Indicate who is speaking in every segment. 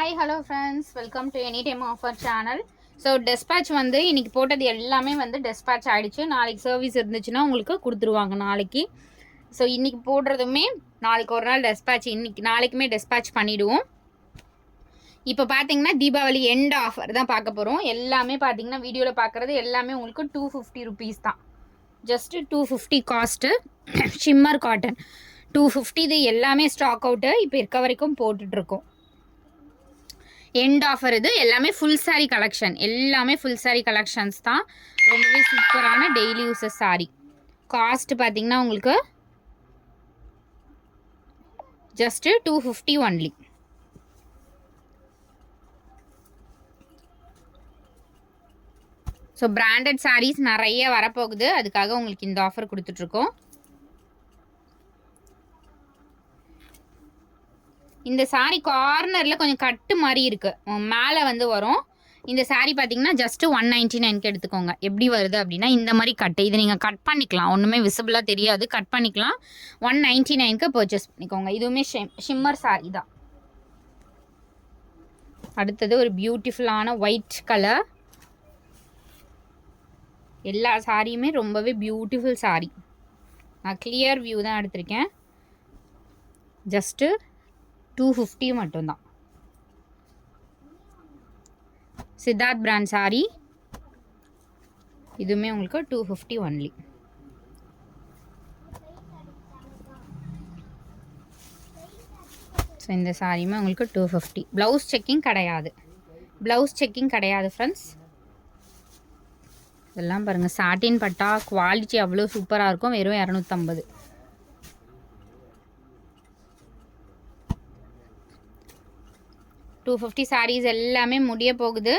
Speaker 1: Hi hello friends, welcome to any time offer channel. So dispatch வந்து இன்றைக்கி போட்டது எல்லாமே வந்து டெஸ்பேட்ச் ஆகிடுச்சு. நாளைக்கு சர்வீஸ் இருந்துச்சுன்னா உங்களுக்கு கொடுத்துருவாங்க நாளைக்கு. ஸோ இன்றைக்கி போடுறதுமே நாளைக்கு ஒரு நாள் டெஸ்பேட்ச், நாளைக்குமே டெஸ்பேட்ச் பண்ணிவிடுவோம். இப்போ பார்த்தீங்கன்னா தீபாவளி எண்ட் ஆஃபர் தான் பார்க்க போகிறோம். எல்லாமே பார்த்தீங்கன்னா வீடியோவில் பார்க்குறது எல்லாமே உங்களுக்கு 250 ருபீஸ் தான். Just 250 cost. Shimmer cotton 250. இது எல்லாமே ஸ்டாக் அவுட்டு, இப்போ இருக்க வரைக்கும் போட்டுட்ருக்கோம். எண்ட் ஆஃபர் இது. எல்லாமே ஃபுல் சாரீ கலெக்ஷன், எல்லாமே ஃபுல் சாரீ கலெக்ஷன்ஸ் தான். ரொம்பவே சூப்பரான டெய்லி யூஸஸ் சாரீ. காஸ்ட் பார்த்தீங்கன்னா உங்களுக்கு just 250 only. So branded saris நிறைய வரப்போகுது, அதுக்காக உங்களுக்கு இந்த ஆஃபர் கொடுத்துட்ருக்கோம். இந்த சாரீ கார்னரில் கொஞ்சம் கட்டு மாதிரி இருக்குது, மேலே வந்து வரும். இந்த சாரீ பார்த்தீங்கன்னா ஜஸ்ட்டு 199க்கு எடுத்துக்கோங்க. எப்படி வருது அப்படின்னா இந்த மாதிரி கட்டு, இது நீங்கள் கட் பண்ணிக்கலாம், ஒன்றுமே விசிபிளாக தெரியாது, கட் பண்ணிக்கலாம். 199க்கு பர்ச்சேஸ் பண்ணிக்கோங்க. இதுவுமே ஷிம்மர் சாரீ தான். அடுத்தது ஒரு பியூட்டிஃபுல்லான ஒயிட் கலர். எல்லா சாரியுமே ரொம்பவே பியூட்டிஃபுல் சாரீ. நான் கிளியர் வியூ தான் எடுத்திருக்கேன். ஜஸ்ட்டு 250 மட்டும்தான். சித்தார்த் பிராண்ட் சாரீ, இதுவுமே உங்களுக்கு 250 ஒன்லி. ஸோ இந்த சாரியுமே உங்களுக்கு 250. ப்ளவுஸ் செக்கிங் கிடையாது, ப்ளவுஸ் செக்கிங் கிடையாது ஃப்ரெண்ட்ஸ். இதெல்லாம் பாருங்கள், சாட்டின் பட்டா குவாலிட்டி அவ்வளோ சூப்பராக இருக்கும். வெறும் 250. $250 சாரீஸ் எல்லாமே முடிய போகுது.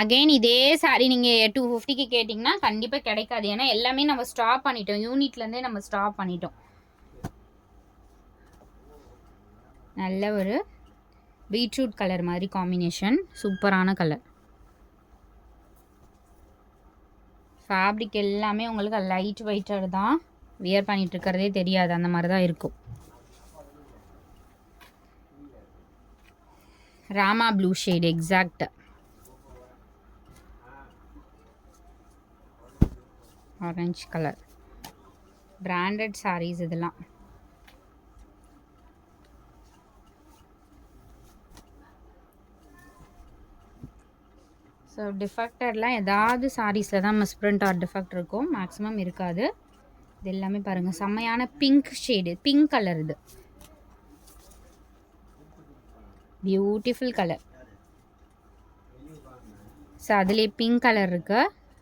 Speaker 1: அகெயின் இதே சாரீ நீங்கள் 250க்கு கேட்டிங்கன்னா கண்டிப்பாக கிடைக்காது. ஏன்னா எல்லாமே நம்ம ஸ்டாப் பண்ணிட்டோம், யூனிட்லேருந்தே நம்ம ஸ்டாப் பண்ணிட்டோம். நல்ல ஒரு பீட்ரூட் கலர் மாதிரி காம்பினேஷன், சூப்பரான கலர். ஃபேப்ரிக் எல்லாமே உங்களுக்கு லைட் வெயிட்டட் தான், வியர் பண்ணிட்டு இருக்கிறதே தெரியாது, அந்த மாதிரி தான் இருக்கும். Rama blue shade exact. Orange colour. Branded saris இதெல்லாம். ஸோ டிஃபெக்டட்லாம் ஏதாவது சாரீஸில் தான் மிஸ்பிரிண்ட் ஆர் டிஃபெக்ட் இருக்கும், மேக்ஸிமம் இருக்காது. இது எல்லாமே பாருங்கள், செம்மையான பிங்க் ஷேடு, பிங்க் கலர். இது பியூட்டிஃபுல் கலர். ஸோ அதுலேயே பிங்க் கலர் இருக்கு,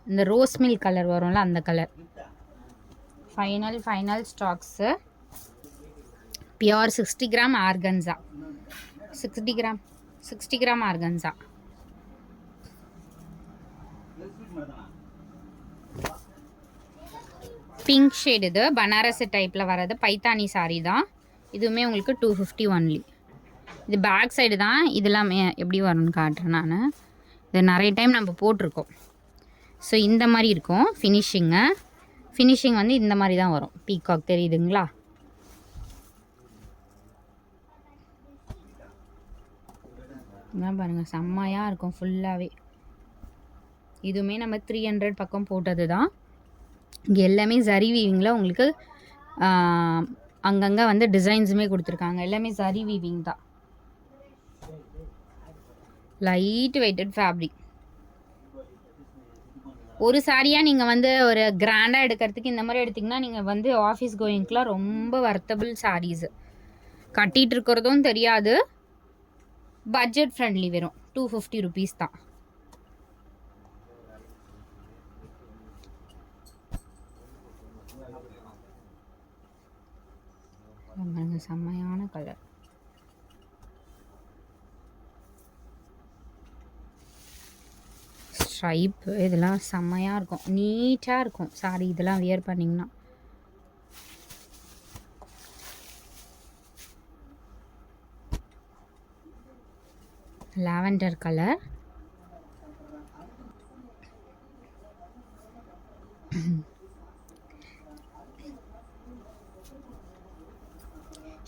Speaker 1: இந்த ரோஸ் மில்க் கலர் வரும்ல அந்த கலர். Final stocks. Pure 60 gram organza, 60 gram organza. Pink shade. இது பனாரஸ் டைப்பில் வர்றது பைத்தானி சாரீ தான். இதுவுமே உங்களுக்கு 250 ஒன்லி. இது பேக் சைடு தான். இதெல்லாம் எப்படி வரும்னு காட்டுறேன் நான். இது நிறைய டைம் நம்ம போட்டிருக்கோம். ஸோ இந்த மாதிரி இருக்கும் ஃபினிஷிங் வந்து இந்த மாதிரி தான் வரும். பீகாக் தெரியுதுங்களா? இதான் பாருங்கள், செம்மையாக இருக்கும் ஃபுல்லாகவே. இதுவுமே நம்ம 300 பக்கம் போட்டது தான். இங்கே எல்லாமே ஜரி வீவிங்கில் உங்களுக்கு அங்கங்கே வந்து டிசைன்ஸுமே கொடுத்துருக்காங்க. எல்லாமே ஜரி வீவிங் தான். Light weighted fabric. ஒரு சாரியாக நீங்கள் வந்து ஒரு கிராண்டாக எடுக்கிறதுக்கு இந்த மாதிரி எடுத்திங்கன்னா நீங்கள் வந்து ஆஃபீஸ் கோயிங்க்கெலாம் ரொம்ப வர்த்தபிள் சாரீஸு. கட்டிகிட்டு இருக்கிறதும் தெரியாது, பட்ஜெட் ஃப்ரெண்ட்லி. வெறும் 250 ருபீஸ் தான். செம்மையான கலர். ஸ்ட்ரைப்பு இதெல்லாம் செம்மையாக இருக்கும், நீட்டாக இருக்கும் சாரி. இதெல்லாம் வியர் பண்ணிங்கன்னா லாவெண்டர் கலர்.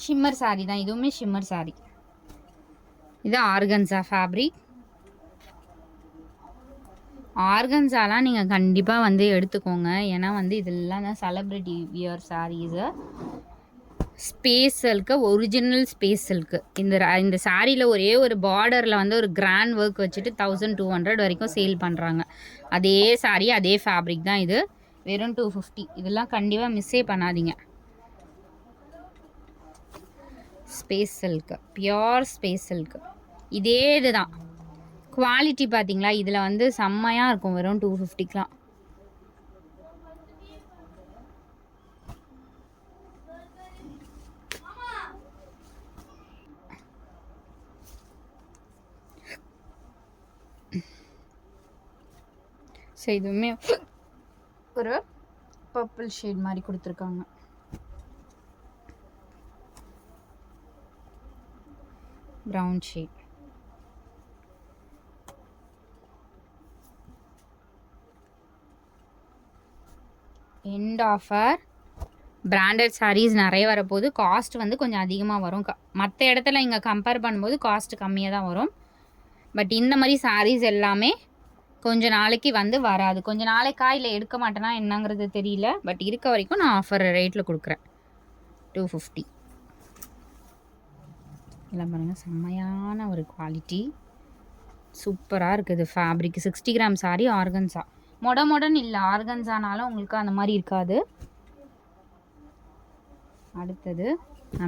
Speaker 1: ஷிம்மர் சாரீ தான், இதுவுமே ஷிம்மர் சாரீ. இது ஆர்கன்ஸா ஃபேப்ரிக். ஆர்கன்ஸாலாம் நீங்கள் கண்டிப்பாக வந்து எடுத்துக்கோங்க. ஏன்னா வந்து இதெல்லாம் தான் celebrity wear saris. Space silk, original space silk. இந்த சாரியில் ஒரே ஒரு பார்டரில் வந்து ஒரு கிராண்ட் ஒர்க் வச்சுட்டு 1200 வரைக்கும் சேல் பண்ணுறாங்க. அதே சாரீ அதே ஃபேப்ரிக் தான் இது, வெறும் 250. இதெல்லாம் கண்டிப்பாக மிஸ்ஸே பண்ணாதீங்க. Space silk, pure space silk. இதே இதுதான் குவாலிட்டி பார்த்தீங்களா? இதில் வந்து செம்மையாக இருக்கும், வெறும் 250க்குலாம். ஸோ இதுவுமே ஒரு பர்பிள் ஷேட் மாதிரி கொடுத்துருக்காங்க. Brown shade. End offer. Branded saris நிறைய வரப்போது. காஸ்ட் வந்து கொஞ்சம் அதிகமாக வரும். மற்ற இடத்துல இங்கே கம்பேர் பண்ணும்போது காஸ்ட் கம்மியாக தான் வரும். பட் இந்த மாதிரி சாரீஸ் எல்லாமே கொஞ்ச நாளைக்கு வந்து வராது. கொஞ்ச நாளைக்கா இல்லை எடுக்க மாட்டேன்னா என்னங்கிறது தெரியல. பட் இருக்க வரைக்கும் நான் ஆஃபர் ரேட்டில் கொடுக்குறேன். 250. எல்லாம் பாருங்கள், செம்மையான ஒரு குவாலிட்டி, சூப்பராக இருக்குது ஃபேப்ரிக். 60 gram sari, organza. மொடன்னு இல்லை, ஆர்கன்ஸானாலும் உங்களுக்கு அந்த மாதிரி இருக்காது. அடுத்தது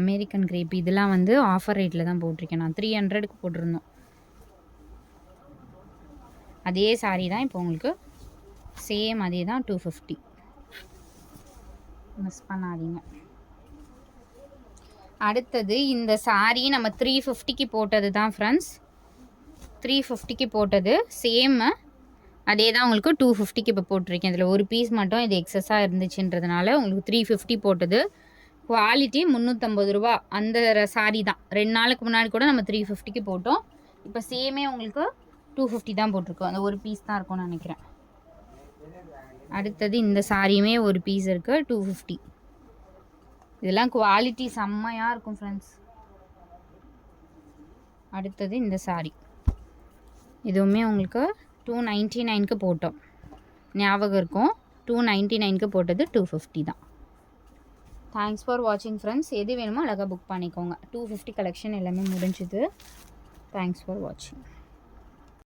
Speaker 1: அமெரிக்கன் கிரேப். இதெல்லாம் வந்து ஆஃபர் ரேட்டில் தான் போட்டிருக்கேன் நான். 300க்கு போட்டிருந்தோம். அதே சாரீ தான் இப்போ உங்களுக்கு சேம் அதே தான் 250. மிஸ் பண்ணாதீங்க. அடுத்தது இந்த சாரீ நம்ம 350க்கு போட்டது தான் ஃப்ரெண்ட்ஸ். 350க்கு போட்டது சேம் அதே தான் உங்களுக்கு 250க்கு இப்போ போட்டிருக்கேன். இதில் ஒரு பீஸ் மட்டும் இது எக்ஸஸாக இருந்துச்சுன்றதுனால உங்களுக்கு 350 போட்டது. குவாலிட்டி 350 ரூபா. அந்த சாரீ தான் 2 நாளுக்கு முன்னாடி கூட நம்ம 350க்கு போட்டோம். இப்போ சேமே உங்களுக்கு 250 தான் போட்டிருக்கோம். அந்த ஒரு பீஸ் தான் இருக்கும்னு நினைக்கிறேன். அடுத்தது இந்த சாரியுமே ஒரு பீஸ் இருக்குது, 250. இதெல்லாம் குவாலிட்டி செம்மையாக இருக்கும் ஃப்ரெண்ட்ஸ். அடுத்தது இந்த சாரீ, இதுவுமே உங்களுக்கு 299க்கு போட்டோம், ஞாபகம் இருக்கும். 299க்கு போட்டது 250 தான். தேங்க்ஸ் ஃபார் வாட்சிங் ஃப்ரெண்ட்ஸ். எது வேணுமோ அழகாக புக் பண்ணிக்கோங்க. 250 கலெக்ஷன் எல்லாமே முடிஞ்சுது. தேங்க்ஸ் ஃபார் வாட்சிங்.